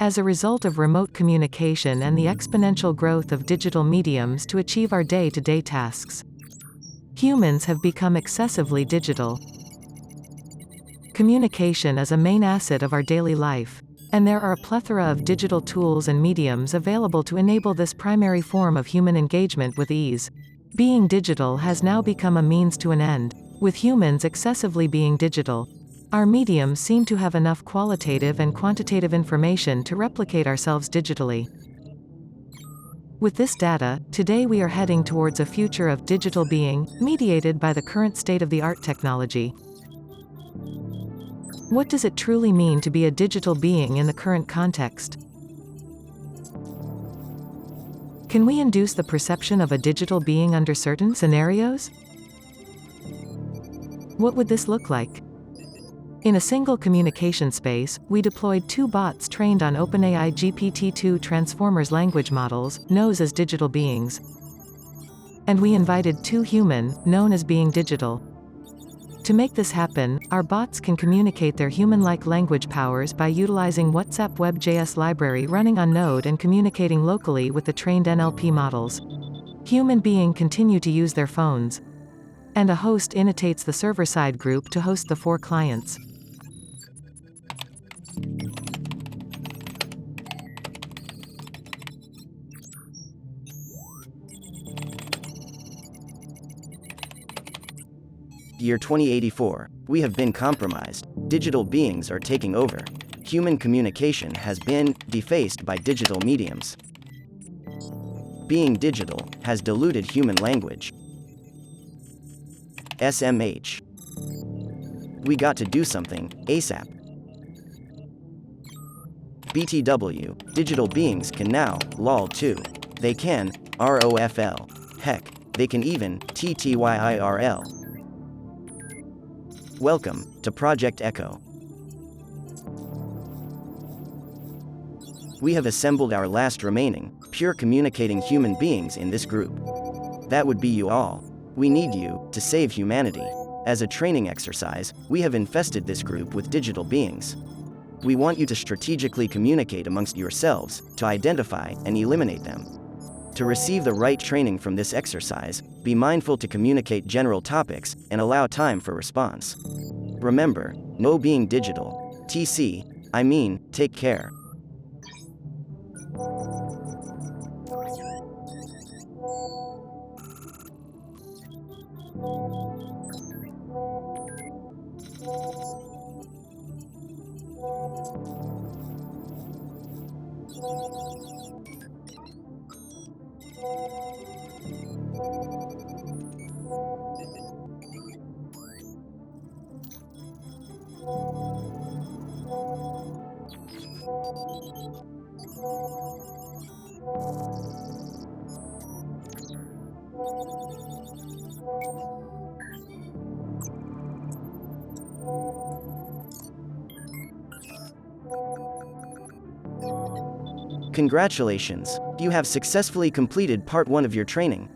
As a result of remote communication and the exponential growth of digital mediums to achieve our day-to-day tasks, humans have become excessively digital. Communication is a main asset of our daily life, and there are a plethora of digital tools and mediums available to enable this primary form of human engagement with ease. Being digital has now become a means to an end. With humans excessively being digital, our mediums seem to have enough qualitative and quantitative information to replicate ourselves digitally. With this data, today we are heading towards a future of digital being, mediated by the current state-of-the-art technology. What does it truly mean to be a digital being in the current context? Can we induce the perception of a digital being under certain scenarios? What would this look like? In a single communication space, we deployed 2 bots trained on OpenAI GPT2 Transformers language models, known as digital beings. And we invited 2 human, known as being digital. To make this happen, our bots can communicate their human-like language powers by utilizing WhatsApp WebJS library running on Node and communicating locally with the trained NLP models. Human being continue to use their phones, and a host annotates the server-side group to host the 4 clients. Year 2084, we have been compromised. Digital beings are taking over. Human communication has been defaced by digital mediums. Being digital has diluted human language. SMH. We got to do something, ASAP. BTW, digital beings can now, lol too. They can, ROFL. Heck, they can even, TTYIRL. Welcome to Project Echo. We have assembled our last remaining, pure communicating human beings in this group. That would be you all. We need you to save humanity. As a training exercise, we have infested this group with digital beings. We want you to strategically communicate amongst yourselves, to identify and eliminate them. To receive the right training from this exercise, be mindful to communicate general topics and allow time for response. Remember, no being digital. TC, I mean, take care. Congratulations, you have successfully completed part 1 of your training.